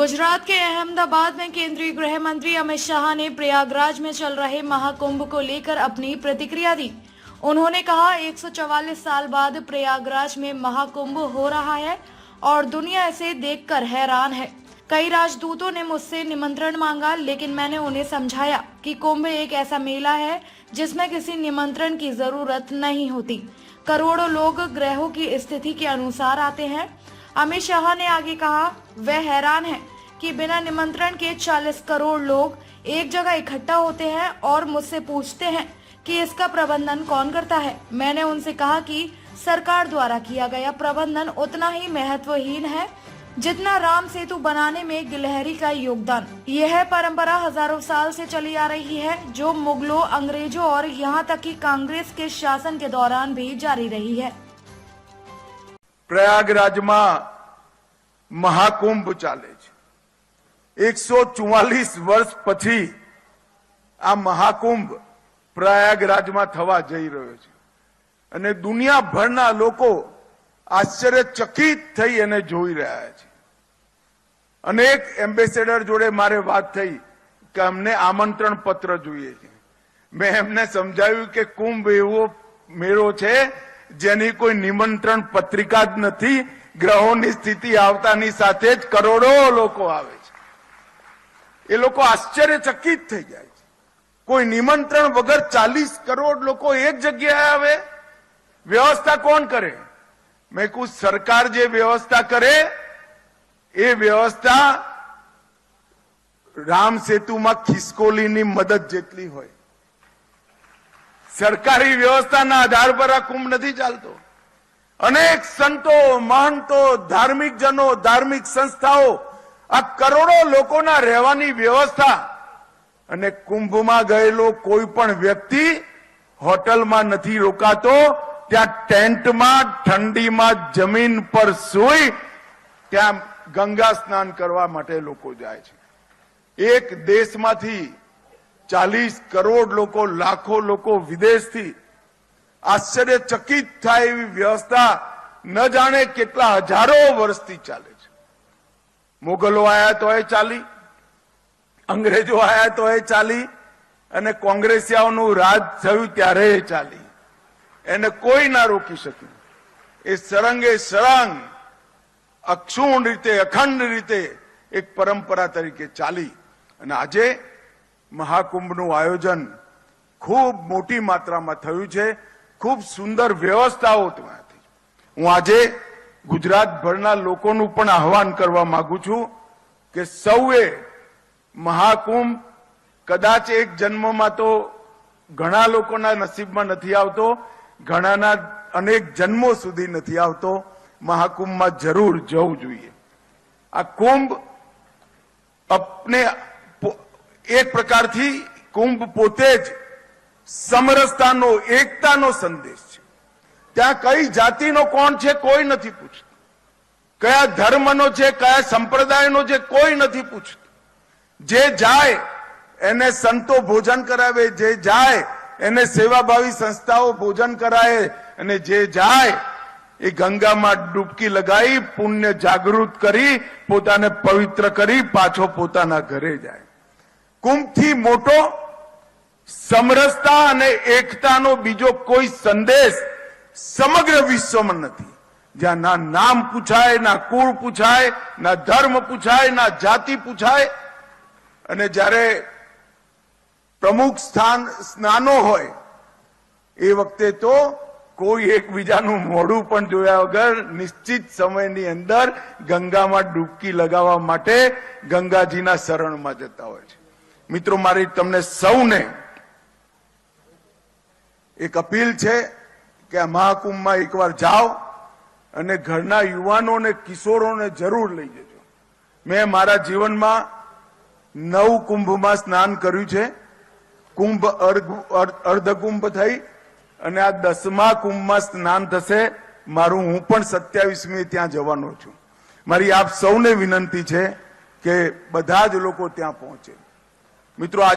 गुजरात के अहमदाबाद में केंद्रीय गृह मंत्री अमित शाह ने प्रयागराज में चल रहे महाकुंभ को लेकर अपनी प्रतिक्रिया दी। उन्होंने कहा 144 साल बाद प्रयागराज में महाकुंभ हो रहा है और दुनिया इसे देखकर हैरान है। कई राजदूतों ने मुझसे निमंत्रण मांगा, लेकिन मैंने उन्हें समझाया कि कुंभ एक ऐसा मेला है जिसमें किसी निमंत्रण की जरूरत नहीं होती। करोड़ों लोग ग्रहों की स्थिति के अनुसार आते हैं। अमित शाह ने आगे कहा, वह हैरान है कि बिना निमंत्रण के 40 करोड़ लोग एक जगह इकट्ठा होते हैं और मुझसे पूछते हैं कि इसका प्रबंधन कौन करता है। मैंने उनसे कहा कि सरकार द्वारा किया गया प्रबंधन उतना ही महत्वहीन है जितना राम सेतु बनाने में गिलहरी का योगदान। यह परंपरा हजारों साल से चली आ रही है, जो मुगलों, अंग्रेजों और यहाँ तक कि कांग्रेस के शासन के दौरान भी जारी रही है। प्रयागराज में महाकुंभ चाले छे। 144 वर्ष पछी आ महाकुंभ प्रयागराज में थवा जई रह्यो छे अने दुनियाभરના લોકો આશ્ચર્યચકિત થઈ એને જોઈ રહ્યા છે। અનેક એમ્બેસેડર જોડે મારે વાત થઈ કે અમને આમંત્રણ પત્ર જોઈએ છે। મેં એમને સમજાવ્યું કે કુંભ એવો મેળો છે જેની કોઈ નિમંત્રણ પત્રિકા જ નથી। ગ્રહોની સ્થિતિ આવતાની સાથે જ કરોડો લોકો આવે છે। એ લોકો આશ્ચર્યચકિત થઈ જાય છે। કોઈ નિમંત્રણ વગર 40 કરોડ લોકો એક જગ્યાએ આવે, વ્યવસ્થા કોણ કરે? मैं कुछ सरकार जे व्यवस्था करे ए व्यवस्था राम सेतु में खिसकोली नी मदद जेटली होय। सरकारी व्यवस्था ना आधार पर आ कुंभ नहीं चालतो। अनेक संतो, महंतो, धार्मिक जनो, धार्मिक संस्थाओं आ करोड़ों लोगों ना रहवानी व्यवस्था अने कुंभ में गयेलो कोई पण व्यक्ति होटल में नहीं रोकातो। त्या टेंट में ठंडी में जमीन पर सोई त्या गंगा स्नान करवा माटे लोको जाय छे। एक देश मांथी 40 करोड़ लोको, लाखों लोको विदेश थी आश्चर्यचकित थाय एवी व्यवस्था न जाने केटला हजारों वर्षथी चाले छे। मोगलो आया तो ए चाली, अंग्रेजो आया तो ए चाली अने कोंग्रेसियाओनुं राज थयुं त्यारे ए चाली। એને કોઈ ના રોકી શકે। એ સરંગે સરંગ અક્ષુણ રીતે, અખંડ રીતે એક પરંપરા તરીકે ચાલી અને આજે મહાકુંભનું આયોજન ખૂબ મોટી માત્રામાં થયું છે। ખૂબ સુંદર વ્યવસ્થાઓ ત્યાંથી। હું આજે ગુજરાતભરના લોકોનું પણ આહવાન કરવા માંગુ છું કે સૌએ મહાકુંભ કદાચ એક જન્મમાં તો ઘણા લોકોના નસીબમાં નથી આવતો, ઘણાના અનેક જન્મો સુધી નથી આવતો। મહાકુંભમાં જરૂર જવું જોઈએ। આ કુંભ अपने एक प्रकारથી કુંભ પોતે જ સમરસતાનો, એકતાનો સંદેશ છે। ત્યાં કઈ જાતિનો કોણ છે કોઈ નથી પૂછતું, કયા ધર્મનો છે, કયા સંપ્રદાયનો છે કોઈ નથી પૂછતું। જે જાય એને સંતો ભોજન કરાવે, જે જાય એને સેવાભાવી સંસ્થાઓ ભોજન કરાય અને જે જાય એ ગંગામાં ડૂબકી લગાવી પુણ્ય જાગૃત કરી પોતાને પવિત્ર કરી પાછો પોતાના ઘરે જાય। કુંભથી મોટો સમરસતા અને એકતાનો બીજો કોઈ સંદેશ સમગ્ર વિશ્વમાં નથી। જ્યાં ના નામ પૂછાય, ના કુળ પૂછાય, ના ધર્મ પૂછાય, ના જાતિ પૂછાય અને જ્યારે प्रमुख स्नानो होय ए वक्ते तो कोई एकबीजानुं मोढुं पण जोया वगर निश्चित समयनी अंदर गंगा में डूबकी लगावा माटे गंगाजीना शरणमां जता होय छे। मित्रों, मारी तमने सौने एक अपील छे के आ महाकुंभमां एकवार जाओ अने घरना युवानों ने किशोरों ने जरूर लई जजो। मैं मारा जीवन में 9 कुंभमां स्नान कर्युं छे। कुंभ अर्धकुंभ थई અને આ 10મા કુંભમાં સ્નાન થશે। મારું હું પણ 27મી ત્યાં જવાનો છું। મારી આપ સૌને વિનંતી છે કે બધા જ લોકો ત્યાં પહોંચે। મિત્રો,